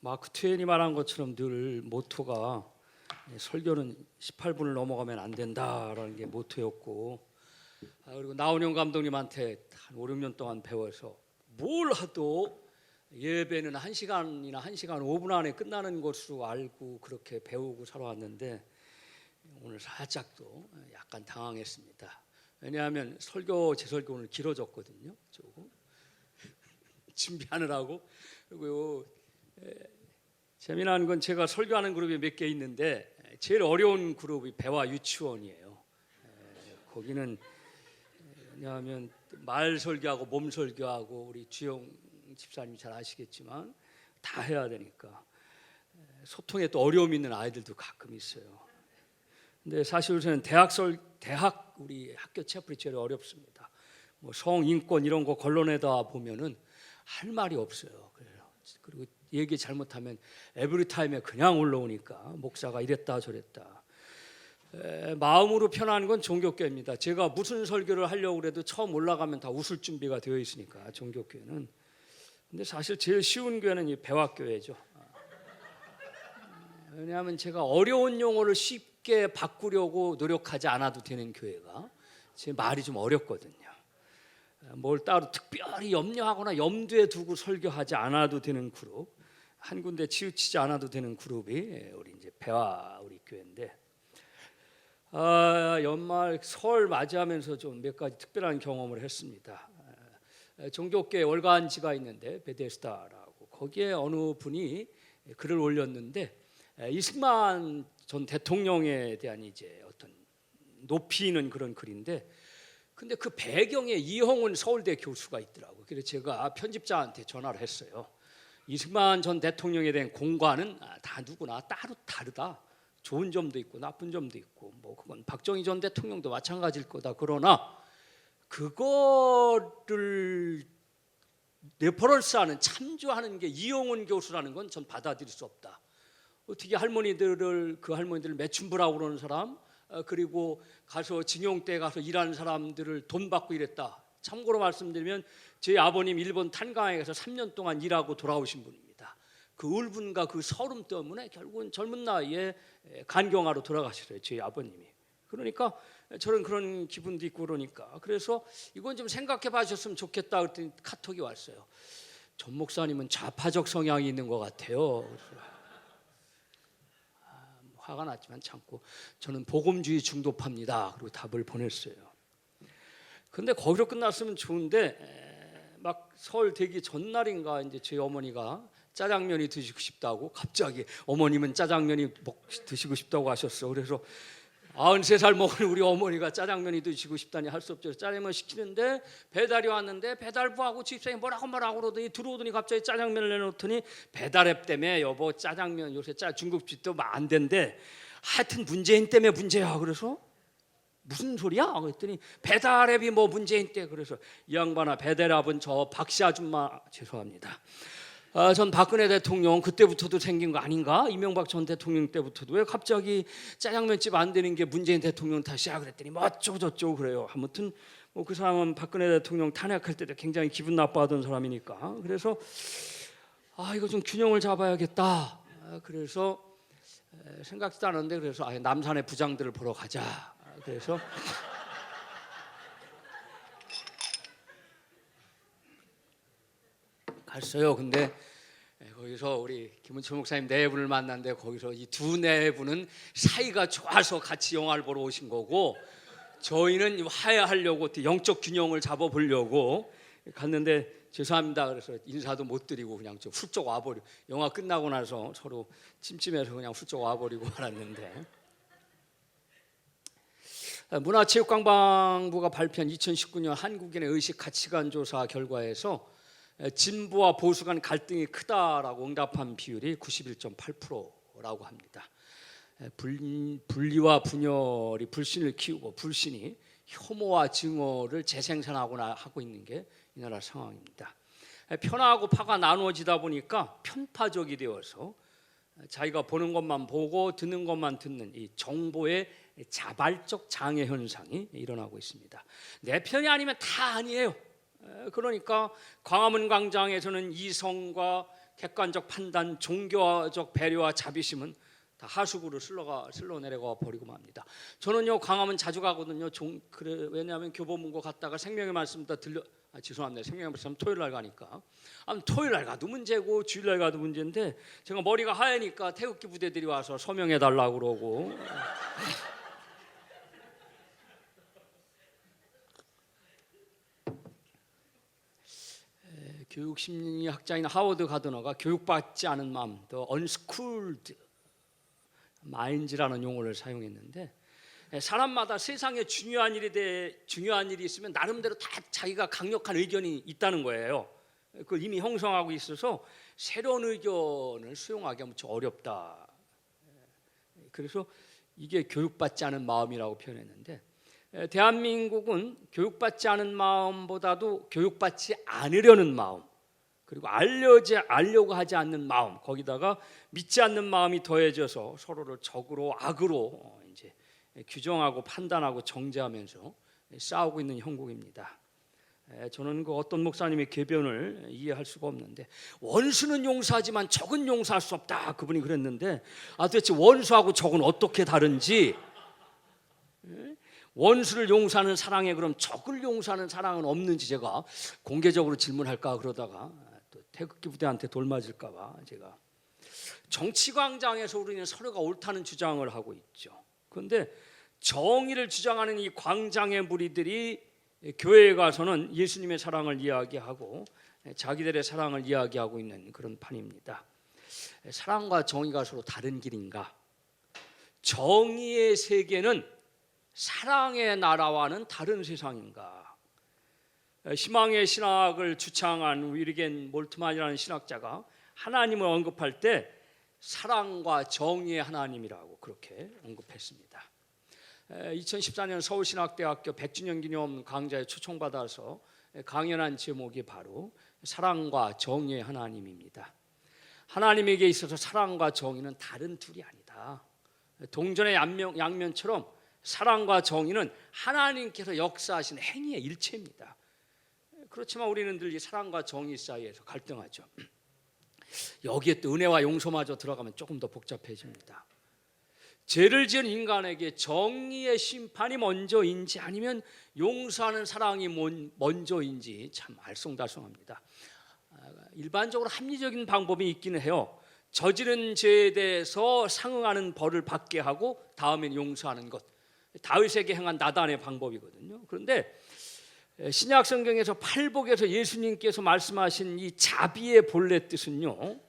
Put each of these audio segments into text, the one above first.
마크 트웨인이 말한 것처럼 늘 모토가 설교는 18분을 넘어가면 안 된다라는 게 모토였고, 그리고 나훈영 감독님한테 한 5, 6년 동안 배워서 뭘 하도 예배는 1시간이나 1시간 5분 안에 끝나는 것으로 알고 그렇게 배우고 살아왔는데 오늘 살짝 또 약간 당황했습니다. 왜냐하면 제 설교는 길어졌거든요. 조금 준비하느라고. 그리고 재미난 건 제가 설교하는 그룹이 몇 개 있는데 제일 어려운 그룹이 배와 유치원이에요. 거기는 왜냐하면 말 설교하고 몸 설교하고 우리 주영 집사님이 잘 아시겠지만 다 해야 되니까 소통에 또 어려움이 있는 아이들도 가끔 있어요. 근데 사실 요새는 대학 우리 학교 체플이 제일 어렵습니다. 뭐 성인권 이런 거 걸러내다 보면은 할 말이 없어요. 그리고 얘기 잘못하면 에브리타임에 그냥 올라오니까 목사가 이랬다 저랬다. 마음으로 편한 건 종교교회입니다. 제가 무슨 설교를 하려고 해도 처음 올라가면 다 웃을 준비가 되어 있으니까 종교교회는. 근데 사실 제일 쉬운 교회는 이 배화교회죠. 왜냐하면 제가 어려운 용어를 쉽게 바꾸려고 노력하지 않아도 되는 교회가 제 말이 좀 어렵거든요. 뭘 따로 특별히 염려하거나 염두에 두고 설교하지 않아도 되는 그룹, 한 군데 치우치지 않아도 되는 그룹이 우리 이제 배화 우리 교회인데, 연말 설 맞이하면서 좀 몇 가지 특별한 경험을 했습니다. 종교계 월간지가 있는데 베데스다라고, 거기에 어느 분이 글을 올렸는데 이승만 전 대통령에 대한 이제 어떤 높이는 그런 글인데, 근데 그 배경에 이형훈 서울대 교수가 있더라고요. 그래서 제가 편집자한테 전화를 했어요. 이승만 전 대통령에 대한 공과는 다 누구나 따로 다르다. 좋은 점도 있고 나쁜 점도 있고, 뭐 그건 박정희 전 대통령도 마찬가지일 거다. 그러나 그거를 레퍼런스하는, 참조하는 게 이형훈 교수라는 건 전 받아들일 수 없다. 어떻게 그 할머니들을 매춘부라고 그러는 사람, 그리고 가서 징용대 가서 일하는 사람들을 돈 받고 일했다. 참고로 말씀드리면 제 아버님 일본 탄광에 가서 3년 동안 일하고 돌아오신 분입니다. 그 울분과 그 서름 때문에 결국은 젊은 나이에 간경화로 돌아가시래요, 제 아버님이. 그러니까 저는 그런 기분도 있고 그러니까, 그래서 이건 좀 생각해 봐주셨으면 좋겠다 그랬더니 카톡이 왔어요. 전 목사님은 좌파적 성향이 있는 것 같아요. 화가 났지만 참고, 저는 복음주의 중도파입니다. 그리고 답을 보냈어요. 근데 거기로 끝났으면 좋은데 막 설 되기 전날인가 이제 저희 어머니가 짜장면이 드시고 싶다고, 갑자기 어머님은 짜장면이 드시고 싶다고 하셨어. 그래서 93살 먹은 우리 어머니가 짜장면이 드시고 싶다니 할 수 없죠. 짜장면 시키는데 배달이 왔는데 배달부하고 집사람이 뭐라고 그러더니 들어오더니 갑자기 짜장면을 내놓더니 배달앱 때문에 여보 짜장면 요새 중국집도 안 된대. 하여튼 문재인 때문에 문제야. 그래서 무슨 소리야? 그랬더니 배달앱이 뭐 문재인 때. 그래서 이 양반아, 배달앱은 저 박씨 아줌마, 죄송합니다. 전 박근혜 대통령 그때부터도 생긴 거 아닌가? 이명박 전 대통령 때부터도 왜 갑자기 짜장면집 안 되는 게 문재인 대통령 탓이야? 그랬더니 뭐 어쩌고 저쩌고 그래요. 아무튼 뭐 그 사람은 박근혜 대통령 탄핵할 때도 굉장히 기분 나빠하던 사람이니까. 그래서 이거 좀 균형을 잡아야겠다. 그래서 생각지도 않았는데, 그래서 남산의 부장들을 보러 가자. 그래서 갔어요. 근데 거기서 우리 김은철 목사님 네 분을 만났는데, 거기서 이 두 네 분은 사이가 좋아서 같이 영화를 보러 오신 거고, 저희는 화해하려고 영적 균형을 잡아보려고 갔는데 죄송합니다. 그래서 인사도 못 드리고 그냥 좀 훌쩍 와버리고, 영화 끝나고 나서 서로 찜찜해서 그냥 훌쩍 와버리고 말았는데, 문화체육관광부가 발표한 2019년 한국인의 의식 가치관 조사 결과에서 진보와 보수 간 갈등이 크다라고 응답한 비율이 91.8%라고 합니다. 분리와 분열이 불신을 키우고 불신이 혐오와 증오를 재생산하거나 하고 있는 게 이 나라 상황입니다. 편하고 파가 나누어지다 보니까 편파적이 되어서 자기가 보는 것만 보고 듣는 것만 듣는 이 정보의 자발적 장애 현상이 일어나고 있습니다. 내 편이 아니면 다 아니에요. 그러니까 광화문 광장에서는 이성과 객관적 판단, 종교적 배려와 자비심은 다 하수구로 흘러내려가 버리고 맙니다. 저는요 광화문 자주 가거든요. 왜냐하면 교보문고 갔다가 생명의 말씀 다 죄송합니다. 생명의 말씀 토요일 날 가니까. 토요일 날 가도 문제고 주일 날 가도 문제인데 제가 머리가 하얘니까 태극기 부대들이 와서 서명해 달라고 그러고. 교육심리학자인 하워드 가드너가 교육받지 않은 마음, the unschooled mind라는 용어를 사용했는데, 사람마다 세상에 중요한 일이 있으면 나름대로 다 자기가 강력한 의견이 있다는 거예요. 그걸 이미 형성하고 있어서 새로운 의견을 수용하기가 무척 어렵다. 그래서 이게 교육받지 않은 마음이라고 표현했는데, 대한민국은 교육받지 않은 마음보다도 교육받지 않으려는 마음, 그리고 알려고 하지 않는 마음, 거기다가 믿지 않는 마음이 더해져서 서로를 적으로 악으로 이제 규정하고 판단하고 정죄하면서 싸우고 있는 형국입니다. 저는 그 어떤 목사님의 궤변을 이해할 수가 없는데, 원수는 용서하지만 적은 용서할 수 없다, 그분이 그랬는데, 도대체 원수하고 적은 어떻게 다른지, 원수를 용서하는 사랑에 그럼 적을 용서하는 사랑은 없는지 제가 공개적으로 질문할까 그러다가 또 태극기 부대한테 돌맞을까 봐 제가 정치광장에서 우리는 서로가 옳다는 주장을 하고 있죠. 그런데 정의를 주장하는 이 광장의 무리들이 교회에 가서는 예수님의 사랑을 이야기하고 자기들의 사랑을 이야기하고 있는 그런 판입니다. 사랑과 정의가 서로 다른 길인가? 정의의 세계는 사랑의 나라와는 다른 세상인가? 희망의 신학을 주창한 위르겐 몰트만이라는 신학자가 하나님을 언급할 때 사랑과 정의의 하나님이라고 그렇게 언급했습니다. 2014년 서울신학대학교 100주년 기념 강좌에 초청받아서 강연한 제목이 바로 사랑과 정의의 하나님입니다. 하나님에게 있어서 사랑과 정의는 다른 둘이 아니다. 동전의 양면처럼 사랑과 정의는 하나님께서 역사하신 행위의 일체입니다. 그렇지만 우리는 늘 이 사랑과 정의 사이에서 갈등하죠. 여기에 또 은혜와 용서마저 들어가면 조금 더 복잡해집니다. 죄를 지은 인간에게 정의의 심판이 먼저인지 아니면 용서하는 사랑이 먼저인지 참 알쏭달쏭합니다. 일반적으로 합리적인 방법이 있기는 해요. 저지른 죄에 대해서 상응하는 벌을 받게 하고 다음엔 용서하는 것, 다윗에게 행한 나단의 방법이거든요. 그런데 신약 성경에서 팔복에서 예수님께서 말씀하신 이 자비의 본래 뜻은요,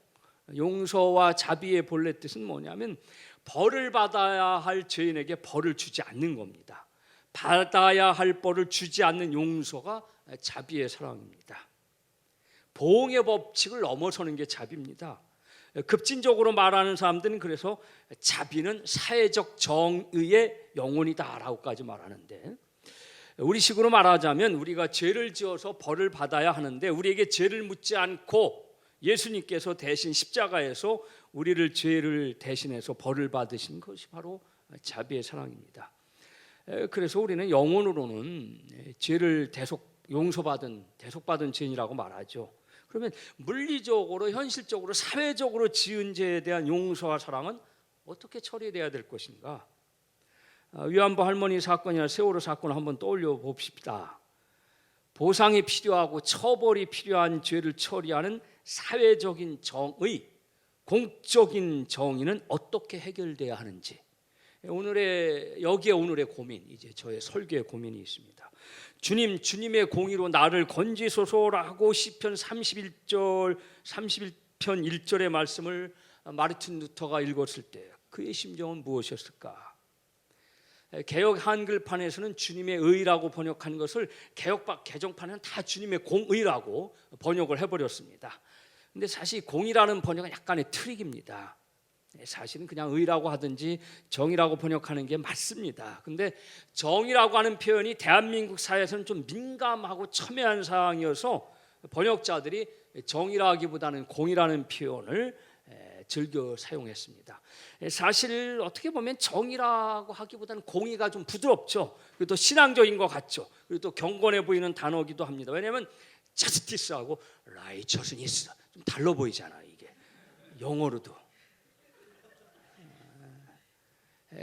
용서와 자비의 본래 뜻은 뭐냐면 벌을 받아야 할 죄인에게 벌을 주지 않는 겁니다. 받아야 할 벌을 주지 않는 용서가 자비의 사랑입니다. 보응의 법칙을 넘어서는 게 자비입니다. 급진적으로 말하는 사람들은 그래서 자비는 사회적 정의의 영혼이다라고까지 말하는데, 우리식으로 말하자면 우리가 죄를 지어서 벌을 받아야 하는데 우리에게 죄를 묻지 않고 예수님께서 대신 십자가에서 우리를 죄를 대신해서 벌을 받으신 것이 바로 자비의 사랑입니다. 그래서 우리는 영혼으로는 죄를 대속받은 죄인이라고 말하죠. 그러면 물리적으로, 현실적으로, 사회적으로 지은 죄에 대한 용서와 사랑은 어떻게 처리돼야 될 것인가? 위안부 할머니 사건이나 세월호 사건을 한번 떠올려 봅시다. 보상이 필요하고 처벌이 필요한 죄를 처리하는 사회적인 정의, 공적인 정의는 어떻게 해결돼야 하는지, 여기에 오늘의 고민, 이제 저의 설교의 고민이 있습니다. 주님의 공의로 나를 건지소서라고 시편 31편 1절의 말씀을 마르틴 루터가 읽었을 때 그의 심정은 무엇이었을까? 개역 한글판에서는 주님의 의라고 번역한 것을 개정판에는 다 주님의 공의라고 번역을 해버렸습니다. 근데 사실 공의라는 번역은 약간의 트릭입니다. 사실은 그냥 의라고 하든지 정의라고 번역하는 게 맞습니다. 근데 정의라고 하는 표현이 대한민국 사회에서는 좀 민감하고 첨예한 사항이어서 번역자들이 정의라기보다는 공의라는 표현을 즐겨 사용했습니다. 사실 어떻게 보면 정의라고 하기보다는 공의가 좀 부드럽죠. 그리고 또 신앙적인 것 같죠. 그리고 또 경건해 보이는 단어기도 합니다. 왜냐하면 justice하고 righteousness 좀 달라 보이잖아 이게. 영어로도.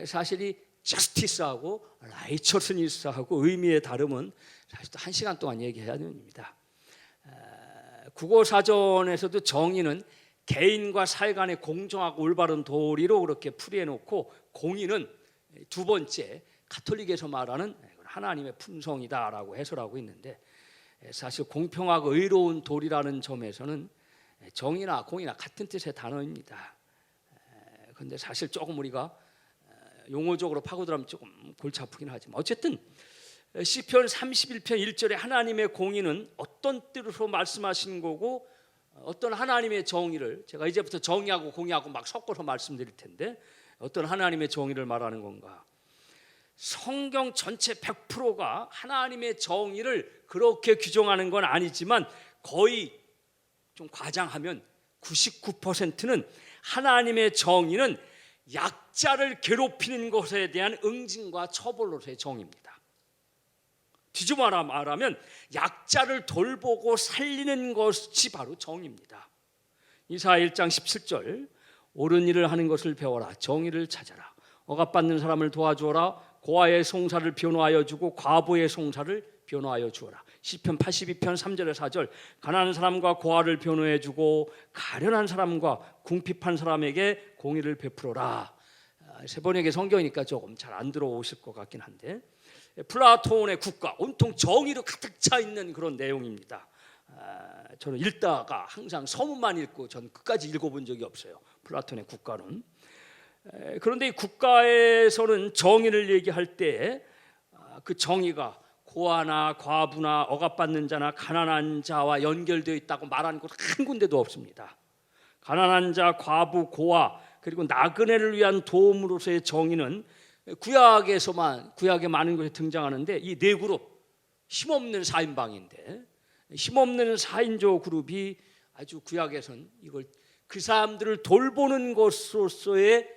사실 이 justice하고 righteousness하고 의미의 다름은 사실 또 1시간 동안 얘기해야 됩니다. 국어 사전에서도 정의는 개인과 사회 간의 공정하고 올바른 도리로 그렇게 풀이해 놓고, 공의는 두 번째 가톨릭에서 말하는 하나님의 품성이다라고 해설하고 있는데, 사실 공평하고 의로운 도리라는 점에서는 정의나 공의나 같은 뜻의 단어입니다. 그런데 사실 조금 우리가 용어적으로 파고들면 조금 골치 아프긴 하지만, 어쨌든 시편 31편 1절에 하나님의 공의는 어떤 뜻으로 말씀하신 거고, 어떤 하나님의 정의를, 제가 이제부터 정의하고 공의하고 막 섞어서 말씀드릴 텐데, 어떤 하나님의 정의를 말하는 건가? 성경 전체 100%가 하나님의 정의를 그렇게 규정하는 건 아니지만, 거의 좀 과장하면 99%는 하나님의 정의는 약자를 괴롭히는 것에 대한 응징과 처벌로서의 정의입니다. 뒤집어 말하면 약자를 돌보고 살리는 것이 바로 정의입니다. 이사야 1장 17절, 옳은 일을 하는 것을 배워라. 정의를 찾아라. 억압받는 사람을 도와주어라. 고아의 송사를 변호하여 주고 과부의 송사를 변호하여 주어라. 시편 82편 3절에 4절, 가난한 사람과 고아를 변호해 주고 가련한 사람과 궁핍한 사람에게 공의를 베풀어라. 세 번역의 성경이니까 조금 잘 안 들어오실 것 같긴 한데, 플라톤의 국가, 온통 정의로 가득 차 있는 그런 내용입니다. 저는 읽다가 항상 서문만 읽고 전 끝까지 읽어본 적이 없어요, 플라톤의 국가는. 그런데 이 국가에서는 정의를 얘기할 때 그 정의가 고아나 과부나 억압받는 자나 가난한 자와 연결되어 있다고 말하는 곳 한 군데도 없습니다. 가난한 자, 과부, 고아, 그리고 나그네를 위한 도움으로서의 정의는 구약에 많은 곳에 등장하는데, 이 네 그룹, 힘없는 4인방인데, 힘없는 4인조 그룹이 아주 구약에선 이걸 그 사람들을 돌보는 것으로서의,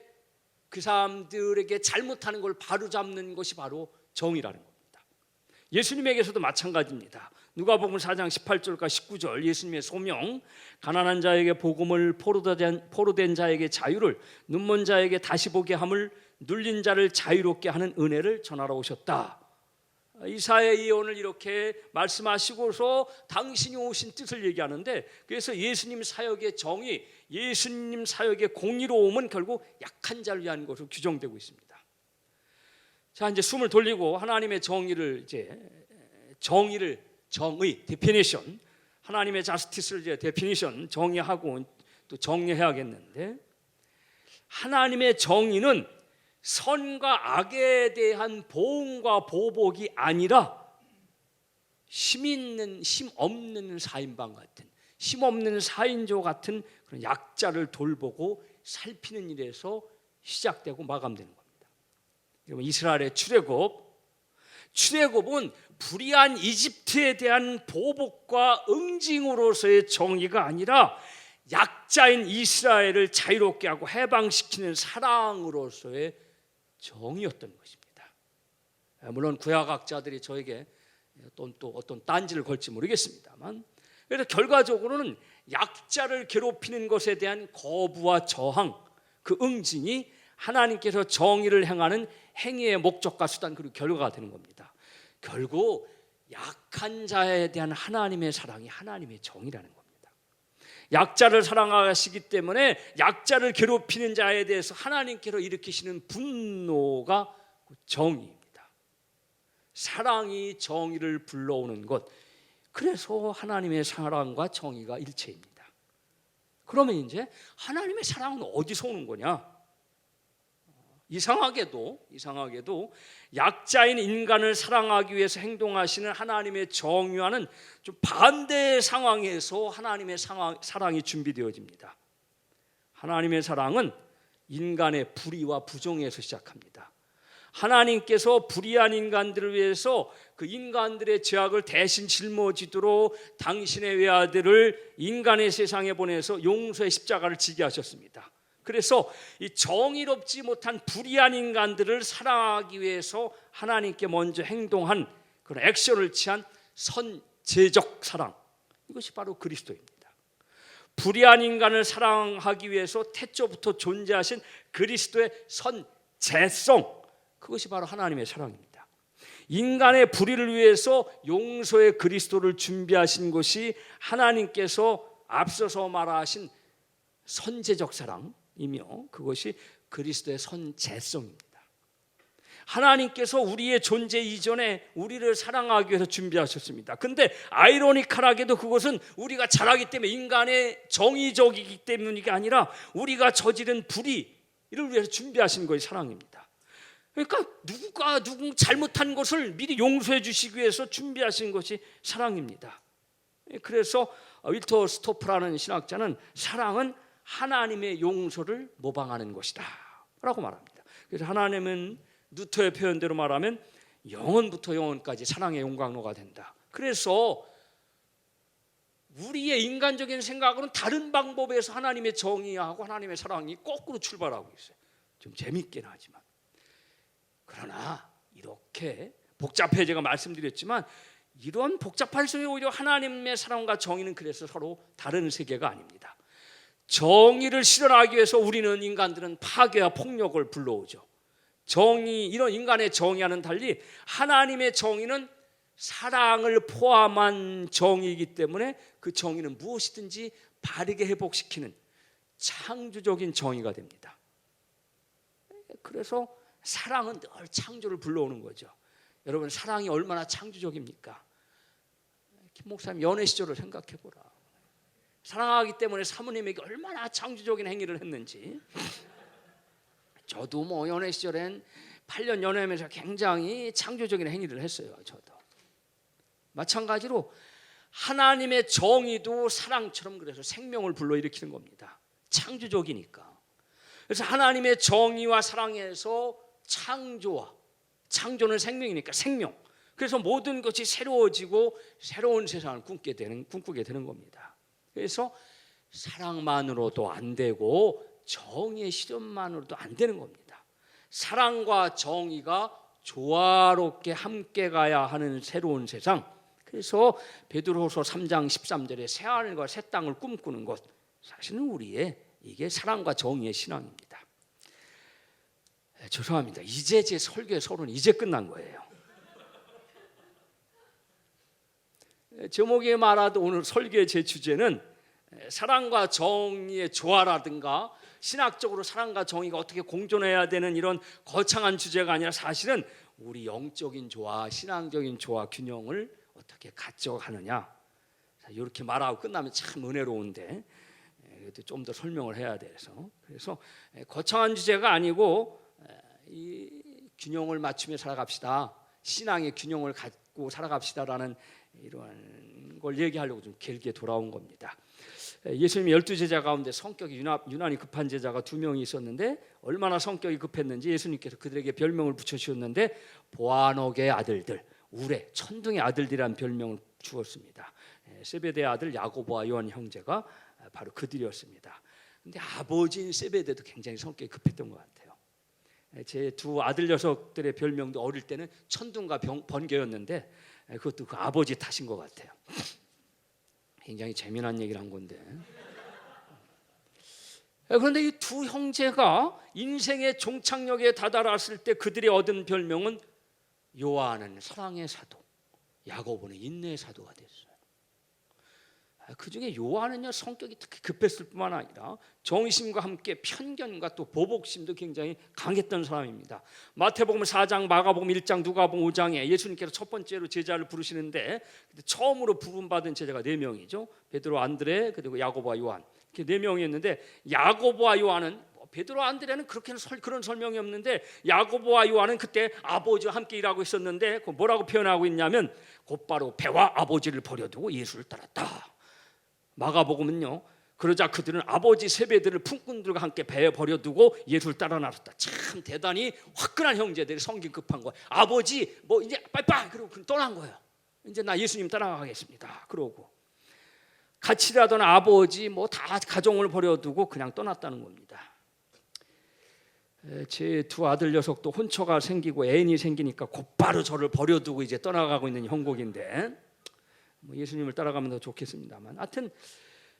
그 사람들에게 잘못하는 걸 바로잡는 것이 바로 정의라는 겁니다. 예수님에게서도 마찬가지입니다. 누가복음 4장 18절과 19절, 예수님의 소명, 가난한 자에게 복음을, 포로된 자에게 자유를, 눈먼 자에게 다시 보게 함을, 눌린 자를 자유롭게 하는 은혜를 전하러 오셨다. 이사야의 예언을 이렇게 말씀하시고서 당신이 오신 뜻을 얘기하는데, 그래서 예수님 사역의 정의, 예수님 사역의 공의로움은 결국 약한 자를 위한 것으로 규정되고 있습니다. 자, 이제 숨을 돌리고 하나님의 정의를, 정의, 데피니션, 하나님의 자스티스를 이제 데피니션, 정의하고 또 정리해야겠는데, 하나님의 정의는 선과 악에 대한 보응과 보복이 아니라 힘 없는 4인방 같은, 힘 없는 4인조 같은 그런 약자를 돌보고 살피는 일에서 시작되고 마감되는 겁니다. 여러분, 이스라엘의 출애굽은 불의한 이집트에 대한 보복과 응징으로서의 정의가 아니라 약자인 이스라엘을 자유롭게 하고 해방시키는 사랑으로서의 정의였던 것입니다. 물론 구약학자들이 저에게 또 어떤 딴지를 걸지 모르겠습니다만, 그래서 결과적으로는 약자를 괴롭히는 것에 대한 거부와 저항, 그 응징이 하나님께서 정의를 행하는 행위의 목적과 수단, 그리고 결과가 되는 겁니다. 결국 약한 자에 대한 하나님의 사랑이 하나님의 정의라는 겁니다. 약자를 사랑하시기 때문에 약자를 괴롭히는 자에 대해서 하나님께서 일으키시는 분노가 정의입니다. 사랑이 정의를 불러오는 것, 그래서 하나님의 사랑과 정의가 일체입니다. 그러면 이제 하나님의 사랑은 어디서 오는 거냐? 이상하게도 약자인 인간을 사랑하기 위해서 행동하시는 하나님의 정의와는 좀 반대의 상황에서 하나님의 사랑이 준비되어집니다. 하나님의 사랑은 인간의 불의와 부정에서 시작합니다. 하나님께서 불의한 인간들을 위해서 그 인간들의 죄악을 대신 짊어지도록 당신의 외아들을 인간의 세상에 보내서 용서의 십자가를 지게 하셨습니다. 그래서 이 정의롭지 못한 불의한 인간들을 사랑하기 위해서 하나님께 먼저 행동한 그런 액션을 취한 선제적 사랑, 이것이 바로 그리스도입니다. 불의한 인간을 사랑하기 위해서 태초부터 존재하신 그리스도의 선제성, 그것이 바로 하나님의 사랑입니다. 인간의 불의를 위해서 용서의 그리스도를 준비하신 것이 하나님께서 앞서서 말하신 선제적 사랑이며 그것이 그리스도의 선제성입니다. 하나님께서 우리의 존재 이전에 우리를 사랑하기 위해서 준비하셨습니다. 근데 아이러니컬하게도 그것은 우리가 잘하기 때문에, 인간의 정의적이기 때문이 아니라 우리가 저지른 불의를 위해서 준비하신 것이 사랑입니다. 그러니까 누가 잘못한 것을 미리 용서해 주시기 위해서 준비하신 것이 사랑입니다. 그래서 윌터 스토프라는 신학자는 사랑은 하나님의 용서를 모방하는 것이다 라고 말합니다. 그래서 하나님은 루터의 표현대로 말하면 영원부터 영원까지 사랑의 용광로가 된다. 그래서 우리의 인간적인 생각으로는 다른 방법에서 하나님의 정의하고 하나님의 사랑이 거꾸로 출발하고 있어요. 좀 재밌긴 하지만, 그러나 이렇게 복잡해 제가 말씀드렸지만, 이런 복잡할 속에 오히려 하나님의 사랑과 정의는 그래서 서로 다른 세계가 아닙니다. 정의를 실현하기 위해서 우리는 인간들은 파괴와 폭력을 불러오죠. 정의, 이런 인간의 정의와는 달리 하나님의 정의는 사랑을 포함한 정의이기 때문에 그 정의는 무엇이든지 바르게 회복시키는 창조적인 정의가 됩니다. 그래서 사랑은 늘 창조를 불러오는 거죠. 여러분, 사랑이 얼마나 창조적입니까? 김 목사님 연애 시절을 생각해 보라. 사랑하기 때문에 사모님에게 얼마나 창조적인 행위를 했는지. 저도 뭐 연애 시절엔 8년 연애하면서 굉장히 창조적인 행위를 했어요. 저도 마찬가지로 하나님의 정의도 사랑처럼 그래서 생명을 불러일으키는 겁니다. 창조적이니까. 그래서 하나님의 정의와 사랑에서 창조는 생명이니까 생명. 그래서 모든 것이 새로워지고 새로운 세상을 꿈꾸게 되는 겁니다. 그래서 사랑만으로도 안 되고 정의의 실현만으로도 안 되는 겁니다. 사랑과 정의가 조화롭게 함께 가야 하는 새로운 세상. 그래서 베드로후서 3장 13절에 새 하늘과 새 땅을 꿈꾸는 것, 사실은 우리의 이게 사랑과 정의의 신앙입니다. 죄송합니다. 이제 제 설교의 서론이 이제 끝난 거예요. 제목에 말하던 오늘 설교의 제 주제는 사랑과 정의의 조화라든가 신학적으로 사랑과 정의가 어떻게 공존해야 되는 이런 거창한 주제가 아니라 사실은 우리 영적인 조화, 신앙적인 조화 균형을 어떻게 가져가느냐, 이렇게 말하고 끝나면 참 은혜로운데 좀 더 설명을 해야 돼서, 그래서 거창한 주제가 아니고 이 균형을 맞추며 살아갑시다, 신앙의 균형을 갖고 살아갑시다라는 이런 걸 얘기하려고 좀 길게 돌아온 겁니다. 예수님이 12제자 가운데 성격이 유난히 급한 제자가 2명이 있었는데, 얼마나 성격이 급했는지 예수님께서 그들에게 별명을 붙여주셨는데 보아녹의 아들들, 우레, 천둥의 아들들이라는 별명을 주었습니다. 세베대의 아들 야고보와 요한 형제가 바로 그들이었습니다. 근데 아버지인 세베대도 굉장히 성격이 급했던 것 같아요. 제 두 아들 녀석들의 별명도 어릴 때는 천둥과 번개였는데 그것도 그 아버지 탓인 것 같아요. 굉장히 재미난 얘기를 한 건데, 그런데 이 두 형제가 인생의 종착역에 다다랐을 때 그들이 얻은 별명은 요한은 사랑의 사도, 야고보는 인내의 사도가 됐어요. 그중에 요한은요, 성격이 특히 급했을 뿐만 아니라 정의심과 함께 편견과 또 보복심도 굉장히 강했던 사람입니다. 마태복음 4장, 마가복음 1장, 누가복음 5장에 예수님께서 첫 번째로 제자를 부르시는데 처음으로 부름받은 제자가 4명이죠. 베드로, 안드레, 그리고 야고보와 요한, 이렇게 4명이었는데 야고보와 요한은, 베드로, 안드레는 그런 설명이 없는데 야고보와 요한은 그때 아버지와 함께 일하고 있었는데 뭐라고 표현하고 있냐면 곧바로 배와 아버지를 버려두고 예수를 따랐다. 마가복음은요, 그러자 그들은 아버지 세베대를 품꾼들과 함께 배에 버려두고 예수를 따라 나섰다. 참 대단히 화끈한 형제들이 성격 급한 거예요. 아버지 뭐 이제 빠이빠이 그러고 떠난 거예요. 이제 나 예수님 따라가겠습니다. 그러고 같이 일하던 아버지 뭐 다 가정을 버려두고 그냥 떠났다는 겁니다. 제 두 아들 녀석도 혼처가 생기고 애인이 생기니까 곧바로 저를 버려두고 이제 떠나가고 있는 형국인데, 뭐 예수님을 따라가면 더 좋겠습니다만, 하여튼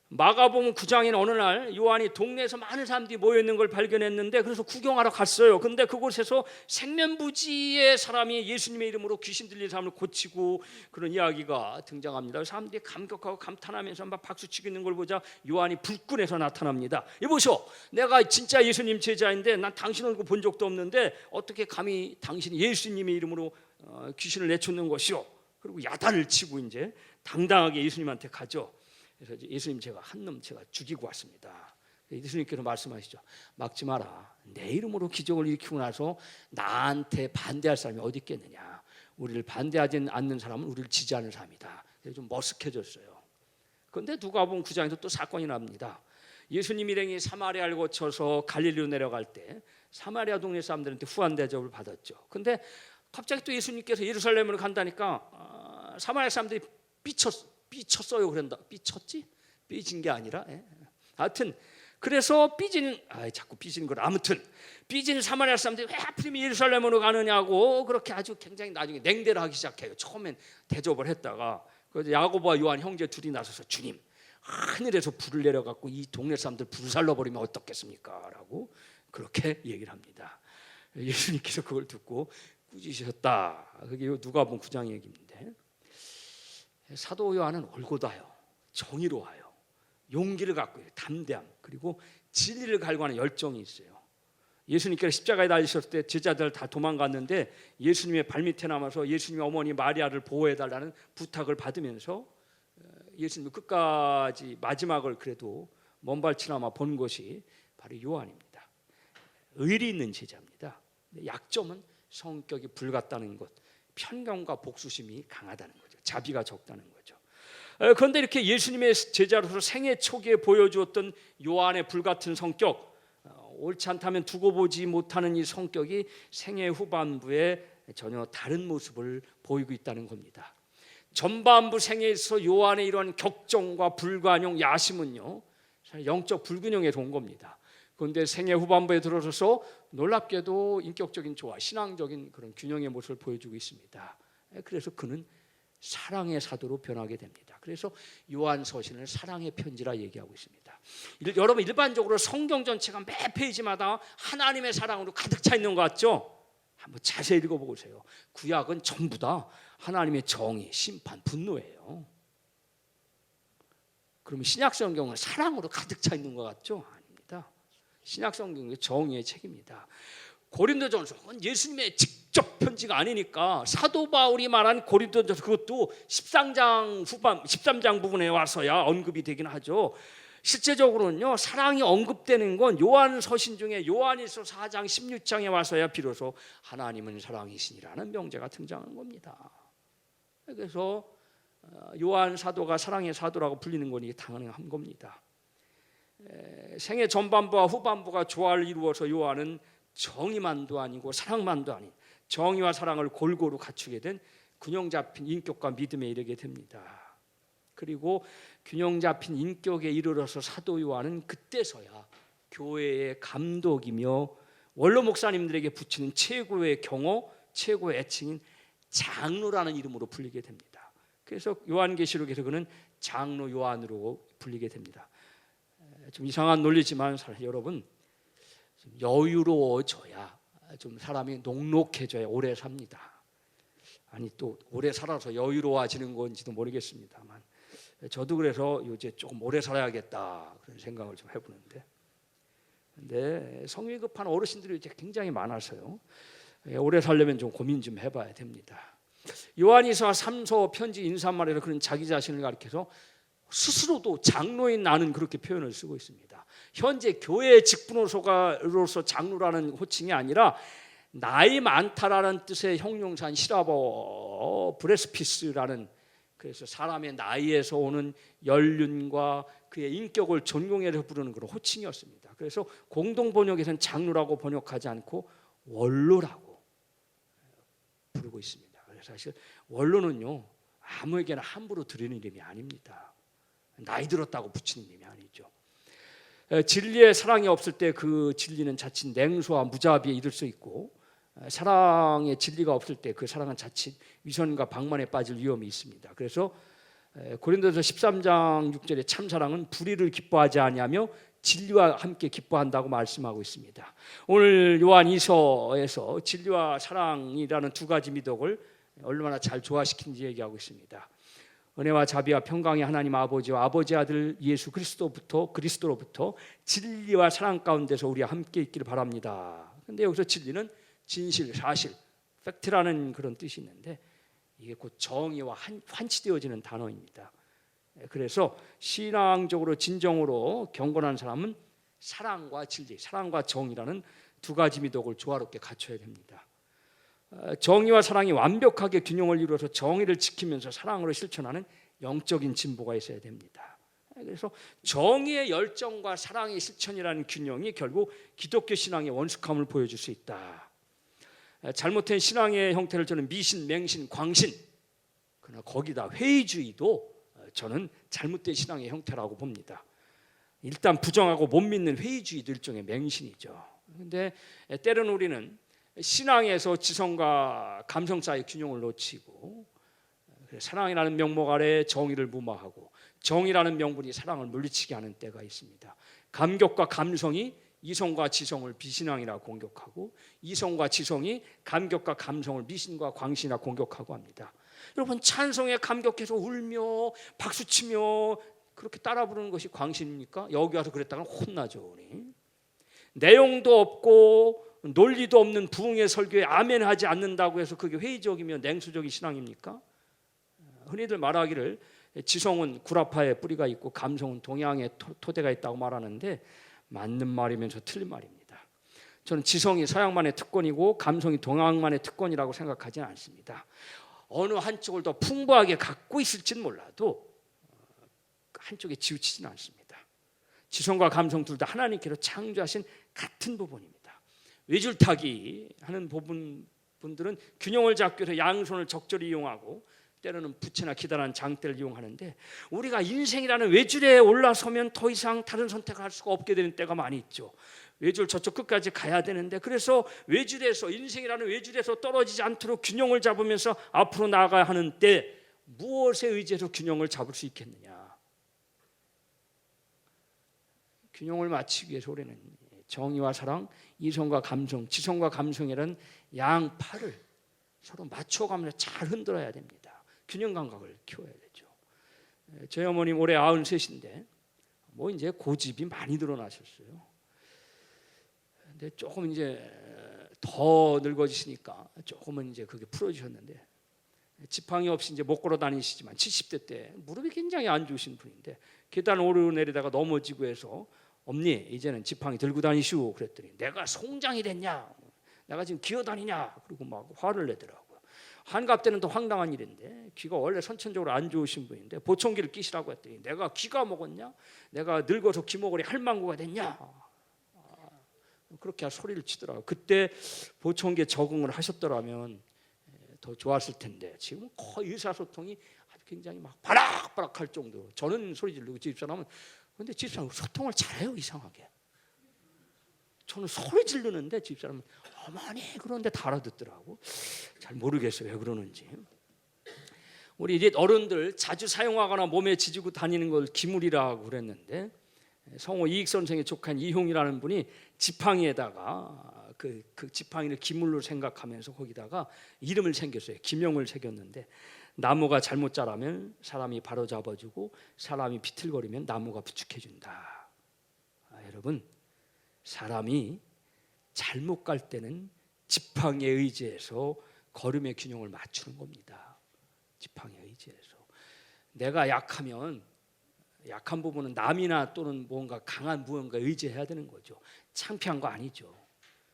마가복음 9장인 어느 날 요한이 동네에서 많은 사람들이 모여 있는 걸 발견했는데 그래서 구경하러 갔어요. 근데 그곳에서 생면부지의 사람이 예수님의 이름으로 귀신 들린 사람을 고치고 그런 이야기가 등장합니다. 사람들이 감격하고 감탄하면서 막 박수치고 있는 걸 보자 요한이 불끈해서 나타납니다. 이보시오, 내가 진짜 예수님 제자인데 난 당신 얼굴 본 적도 없는데 어떻게 감히 당신이 예수님의 이름으로 귀신을 내쫓는 것이오. 그리고 야단을 치고 이제 당당하게 예수님한테 가죠. 그래서 예수님, 제가 한 놈 제가 죽이고 왔습니다. 예수님께서 말씀하시죠. 막지 마라. 내 이름으로 기적을 일으키고 나서 나한테 반대할 사람이 어디 있겠느냐. 우리를 반대하지 않는 사람은 우리를 지지하는 사람이다. 그래서 좀 머쓱해졌어요. 그런데 누가복음 9장에서 또 사건이 납니다. 예수님 일행이 사마리아를 거쳐서 갈릴리로 내려갈 때 사마리아 동네 사람들한테 후한 대접을 받았죠. 근데 갑자기 또 예수님께서 예루살렘으로 간다니까 사마리아 사람들이 삐쳤어요. 그런다. 삐쳤지? 삐진 게 아니라. 하여튼 그래서 자꾸 삐지는 걸. 아무튼 삐진 사마리아 사람들이 왜 하필이면 예루살렘으로 가느냐고 그렇게 아주 굉장히 나중에 냉대를 하기 시작해요. 처음엔 대접을 했다가 그래서 야고보와 요한 형제 둘이 나서서 주님, 하늘에서 불을 내려갖고 이 동네 사람들 불살러 버리면 어떻겠습니까? 라고 그렇게 얘기를 합니다. 예수님께서 그걸 듣고 꾸짖으셨다. 그게 누가복음 9장 얘기인데, 사도 요한은 올곧아요, 정의로워요, 용기를 갖고 있어요, 담대함, 그리고 진리를 갈구하는 열정이 있어요. 예수님께서 십자가에 달리셨을 때 제자들 다 도망갔는데 예수님의 발밑에 남아서 예수님의 어머니 마리아를 보호해달라는 부탁을 받으면서 예수님 끝까지 마지막을 그래도 먼발치나마 본 것이 바로 요한입니다. 의리 있는 제자입니다. 약점은 성격이 불같다는 것, 편견과 복수심이 강하다는 거죠. 자비가 적다는 거죠. 그런데 이렇게 예수님의 제자로서 생애 초기에 보여주었던 요한의 불같은 성격, 옳지 않다면 두고 보지 못하는 이 성격이 생애 후반부에 전혀 다른 모습을 보이고 있다는 겁니다. 전반부 생애에서 요한의 이러한 격정과 불관용, 야심은요, 영적 불균형에서 온 겁니다. 그런데 생애 후반부에 들어서서 놀랍게도 인격적인 조화, 신앙적인 그런 균형의 모습을 보여주고 있습니다. 그래서 그는 사랑의 사도로 변하게 됩니다. 그래서 요한 서신을 사랑의 편지라 얘기하고 있습니다. 여러분, 일반적으로 성경 전체가 매 페이지마다 하나님의 사랑으로 가득 차 있는 것 같죠? 한번 자세히 읽어보세요. 구약은 전부 다 하나님의 정의, 심판, 분노예요. 그러면 신약 성경은 사랑으로 가득 차 있는 것 같죠? 아닙니다. 신약 성경은 정의의 책입니다. 고린도전서는 예수님의 직접 편지가 아니니까 사도 바울이 말한 고린도전서, 그것도 13장 부분에 와서야 언급이 되긴 하죠. 실제적으로는요, 사랑이 언급되는 건 요한 서신 중에 요한일서 4장 16장에 와서야 비로소 하나님은 사랑이시니라는 명제가 등장하는 겁니다. 그래서 요한 사도가 사랑의 사도라고 불리는 건 이게 당연한 겁니다. 생애 전반부와 후반부가 조화를 이루어서 요한은 정의만도 아니고 사랑만도 아닌 정의와 사랑을 골고루 갖추게 된 균형 잡힌 인격과 믿음에 이르게 됩니다. 그리고 균형 잡힌 인격에 이르러서 사도 요한은 그때서야 교회의 감독이며 원로 목사님들에게 붙이는 최고의 경호, 최고의 애칭인 장로라는 이름으로 불리게 됩니다. 그래서 요한계시록에서 그는 장로 요한으로 불리게 됩니다. 좀 이상한 논리지만 여러분, 좀 여유로워져야, 좀 사람이 녹록해져야 오래 삽니다. 아니, 또 오래 살아서 여유로워지는 건지도 모르겠습니다만 저도 그래서 요새 조금 오래 살아야겠다 그런 생각을 좀 해보는데, 근데 성이 급한 어르신들이 이제 굉장히 많아서요, 오래 살려면 좀 고민 좀 해봐야 됩니다. 요한이서 3서 편지 인사말에서 그런 자기 자신을 가리켜서 스스로도 장로인 나는 그렇게 표현을 쓰고 있습니다. 현재 교회의 직분으로서 장로라는 호칭이 아니라 나이 많다라는 뜻의 형용사인 시라버 브레스피스라는, 그래서 사람의 나이에서 오는 연륜과 그의 인격을 존경해서 부르는 그런 호칭이었습니다. 그래서 공동 번역에서는 장로라고 번역하지 않고 원로라고 부르고 있습니다. 그래서 사실 원로는요, 아무에게나 함부로 드리는 이름이 아닙니다. 나이 들었다고 붙이는 이름이 아니죠. 진리의 사랑이 없을 때 그 진리는 자칫 냉소와 무자비에 이를 수 있고, 사랑의 진리가 없을 때 그 사랑은 자칫 위선과 방만에 빠질 위험이 있습니다. 그래서 고린도서 13장 6절에 참사랑은 불의를 기뻐하지 아니하며 진리와 함께 기뻐한다고 말씀하고 있습니다. 오늘 요한 2서에서 진리와 사랑이라는 두 가지 미덕을 얼마나 잘 조화시키는지 얘기하고 있습니다. 은혜와 자비와 평강의 하나님 아버지와 아버지 아들 예수 그리스도로부터 진리와 사랑 가운데서 우리와 함께 있기를 바랍니다. 근데 여기서 진리는 진실, 사실, 팩트라는 그런 뜻이 있는데 이게 곧 정의와 환치되어지는 단어입니다. 그래서 신앙적으로 진정으로 경건한 사람은 사랑과 진리, 사랑과 정의라는 두 가지 미덕을 조화롭게 갖춰야 됩니다. 정의와 사랑이 완벽하게 균형을 이루어서 정의를 지키면서 사랑으로 실천하는 영적인 진보가 있어야 됩니다. 그래서 정의의 열정과 사랑의 실천이라는 균형이 결국 기독교 신앙의 원숙함을 보여줄 수 있다. 잘못된 신앙의 형태를 저는 미신, 맹신, 광신, 그러나 거기다 회의주의도 저는 잘못된 신앙의 형태라고 봅니다. 일단 부정하고 못 믿는 회의주의도 일종의 맹신이죠. 그런데 때로는 우리는 신앙에서 지성과 감성 사이의 균형을 놓치고 사랑이라는 명목 아래 정의를 무마하고 정의라는 명분이 사랑을 물리치게 하는 때가 있습니다. 감격과 감성이 이성과 지성을 비신앙이라 공격하고 이성과 지성이 감격과 감성을 미신과 광신이라 공격하고 합니다. 여러분 찬송에 감격해서 울며 박수치며 그렇게 따라 부르는 것이 광신입니까? 여기 와서 그랬다가 혼나죠. 우리. 내용도 없고 논리도 없는 부흥의 설교에 아멘하지 않는다고 해서 그게 회의적이며 냉수적인 신앙입니까? 흔히들 말하기를 지성은 구라파에 뿌리가 있고 감성은 동양에 토대가 있다고 말하는데 맞는 말이면서 틀린 말입니다. 저는 지성이 서양만의 특권이고 감성이 동양만의 특권이라고 생각하지는 않습니다. 어느 한쪽을 더 풍부하게 갖고 있을지는 몰라도 한쪽에 치우치지는 않습니다. 지성과 감성 둘 다 하나님께로 창조하신 같은 부분입니다. 외줄타기 하는 분들은 균형을 잡기 위해서 양손을 적절히 이용하고 때로는 부채나 기다란 장대를 이용하는데 우리가 인생이라는 외줄에 올라서면 더 이상 다른 선택을 할 수가 없게 되는 때가 많이 있죠. 외줄 저쪽 끝까지 가야 되는데 그래서 외줄에서 인생이라는 외줄에서 떨어지지 않도록 균형을 잡으면서 앞으로 나아가야 하는 때 무엇에 의지해서 균형을 잡을 수 있겠느냐. 균형을 맞추기 위해서 우리는 정의와 사랑, 이성과 감성, 지성과 감성이라는 양팔을 서로 맞춰가면서 잘 흔들어야 됩니다. 균형 감각을 키워야 되죠. 저희 어머님 올해 93인데 뭐 이제 고집이 많이 드러나셨어요. 근데 조금 이제 더 늙어지시니까 조금은 이제 그게 풀어지셨는데 지팡이 없이 이제 못 걸어 다니시지만 70대 때 무릎이 굉장히 안 좋으신 분인데 계단 오르내리다가 넘어지고 해서 엄니 이제는 지팡이 들고 다니시오 그랬더니 내가 송장이 됐냐? 내가 지금 기어다니냐? 그리고 막 화를 내더라고요. 한갑 때는 더 황당한 일인데 귀가 원래 선천적으로 안 좋으신 분인데 보청기를 끼시라고 했더니 내가 귀가 먹었냐? 내가 늙어서 귀머거리 할망구가 됐냐? 그렇게 소리를 치더라고요. 그때 보청기에 적응을 하셨더라면 더 좋았을 텐데 지금 거의 의사소통이 아주 굉장히 막 바락바락할 정도로 저는 소리 지르고 집사람은 근데 집사람 소통을 잘해요 이상하게. 저는 소리 지르는데 집사람은 어머니 그런데 다 알아듣더라고. 잘 모르겠어요 왜 그러는지. 우리 이제 어른들 자주 사용하거나 몸에 지지고 다니는 걸 기물이라고 그랬는데 성호 이익 선생의 조카인 이홍이라는 분이 지팡이에다가 그 지팡이를 기물로 생각하면서 거기다가 이름을 새겼어요. 기명을 새겼는데 나무가 잘못 자라면 사람이 바로 잡아주고 사람이 비틀거리면 나무가 부축해준다. 여러분 사람이 잘못 갈 때는 지팡이에 의지해서 걸음의 균형을 맞추는 겁니다. 지팡이에 의지해서 내가 약하면 약한 부분은 남이나 또는 뭔가 강한 무언가에 의지해야 되는 거죠. 창피한 거 아니죠.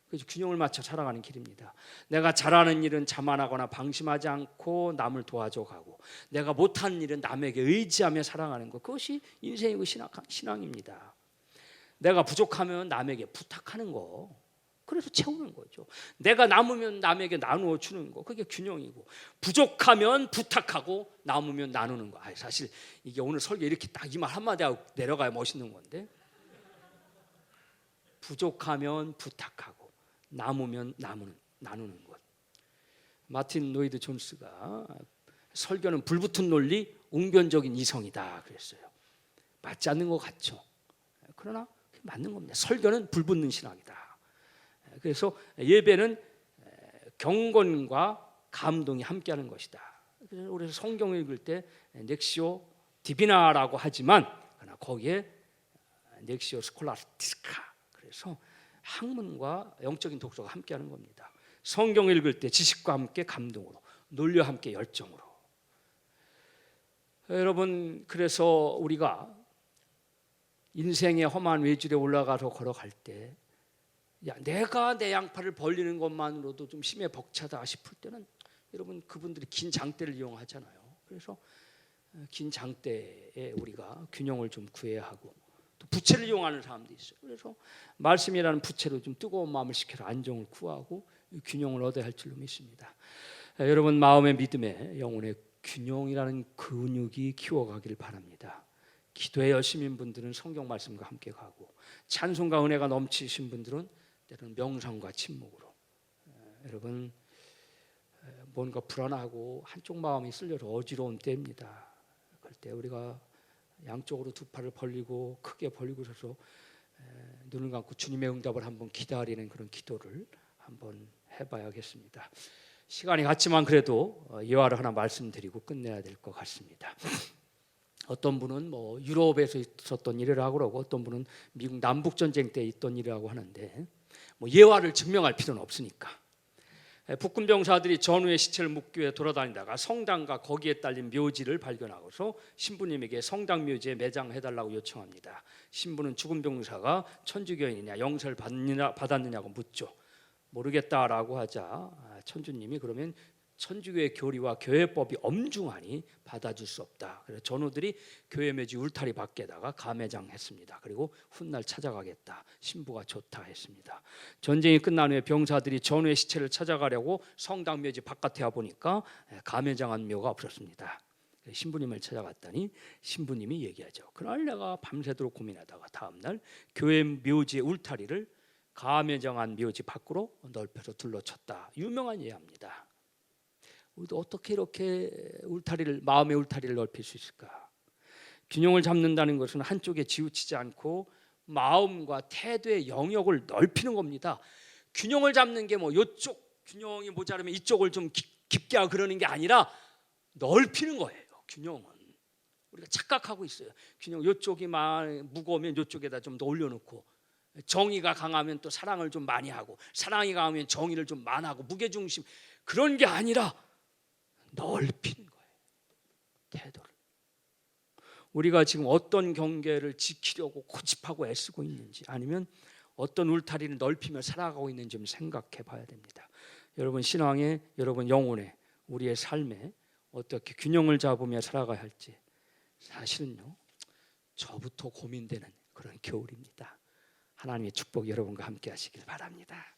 그래서 균형을 맞춰 살아가는 길입니다. 내가 잘하는 일은 자만하거나 방심하지 않고 남을 도와줘 가고 내가 못하는 일은 남에게 의지하며 살아가는 것 그것이 인생이고 신앙입니다. 내가 부족하면 남에게 부탁하는 거 그래서 채우는 거죠. 내가 남으면 남에게 나누어 주는 거 그게 균형이고 부족하면 부탁하고 남으면 나누는 거. 사실 이게 오늘 설교 이렇게 딱 이 말 한마디 하고 내려가야 멋있는 건데 부족하면 부탁하고 남으면 나누는 것. 마틴 로이드 존스가 설교는 불붙은 논리, 웅변적인 이성이다 그랬어요. 맞지 않는 것 같죠. 그러나 맞는 겁니다. 설교는 불붙는 신학이다. 그래서 예배는 경건과 감동이 함께하는 것이다. 그래서 우리 성경을 읽을 때 넥시오 디비나라고 하지만 거기에 넥시오 스콜라스티카, 그래서 학문과 영적인 독서가 함께하는 겁니다. 성경을 읽을 때 지식과 함께 감동으로, 논리와 함께 열정으로. 여러분, 그래서 우리가 인생의 험한 외줄에 올라가서 걸어갈 때, 야, 내가 내 양팔을 벌리는 것만으로도 좀 심해 벅차다 싶을 때는 여러분, 그분들이 긴 장대를 이용하잖아요. 그래서 긴 장대에 우리가 균형을 좀 구해야 하고, 또 부채를 이용하는 사람도 있어요. 그래서 말씀이라는 부채로 좀 뜨거운 마음을 식혀서 안정을 구하고 균형을 얻어야 할 줄로 믿습니다. 여러분, 마음의 믿음에 영혼의 균형이라는 근육이 키워가기를 바랍니다. 기도에 열심인 분들은 성경 말씀과 함께 가고, 찬송과 은혜가 넘치신 분들은 때로는 명상과 침묵으로. 여러분, 뭔가 불안하고 한쪽 마음이 쓸려서 어지러운 때입니다. 그럴 때 우리가 양쪽으로 두 팔을 벌리고 크게 벌리고 서서 눈을 감고 주님의 응답을 한번 기다리는 그런 기도를 한번 해봐야겠습니다. 시간이 갔지만 그래도 예화를 하나 말씀드리고 끝내야 될 것 같습니다. 어떤 분은 뭐 유럽에서 있었던 일이라고 그러고, 어떤 분은 미국 남북 전쟁 때 있던 일이라고 하는데, 뭐 예화를 증명할 필요는 없으니까. 북군 병사들이 전우의 시체를 묻기 위해 돌아다니다가 성당과 거기에 딸린 묘지를 발견하고서 신부님에게 성당 묘지에 매장해달라고 요청합니다. 신부는 죽은 병사가 천주교인이냐 영세를 받았느냐고 묻죠. 모르겠다라고 하자 천주님이 그러면 천주교의 교리와 교회법이 엄중하니 받아줄 수 없다. 그래서 전우들이 교회 묘지 울타리 밖에다가 가매장했습니다. 그리고 훗날 찾아가겠다. 신부가 좋다 했습니다. 전쟁이 끝난 후에 병사들이 전우의 시체를 찾아가려고 성당 묘지 바깥에 와 보니까 가매장한 묘가 없었습니다. 신부님을 찾아갔더니 신부님이 얘기하죠. 그날 내가 밤새도록 고민하다가 다음날 교회 묘지의 울타리를 가매장한 묘지 밖으로 넓혀서 둘러쳤다. 유명한 예화입니다. 우리도 어떻게 이렇게 마음의 울타리를 넓힐 수 있을까? 균형을 잡는다는 것은 한쪽에 지우치지 않고 마음과 태도의 영역을 넓히는 겁니다. 균형을 잡는 게 뭐 이쪽 균형이 모자라면 이쪽을 좀 깊게 하고 그러는 게 아니라 넓히는 거예요. 균형은 우리가 착각하고 있어요. 균형 이쪽이 무거우면 이쪽에다 좀 더 올려놓고, 정의가 강하면 또 사랑을 좀 많이 하고, 사랑이 강하면 정의를 좀 많하고, 무게중심 그런 게 아니라 넓히는 거예요. 태도를. 우리가 지금 어떤 경계를 지키려고 고집하고 애쓰고 있는지, 아니면 어떤 울타리를 넓히며 살아가고 있는지 좀 생각해 봐야 됩니다. 여러분 신앙에, 여러분 영혼에, 우리의 삶에 어떻게 균형을 잡으며 살아가야 할지 사실은요, 저부터 고민되는 그런 겨울입니다. 하나님의 축복 여러분과 함께 하시길 바랍니다.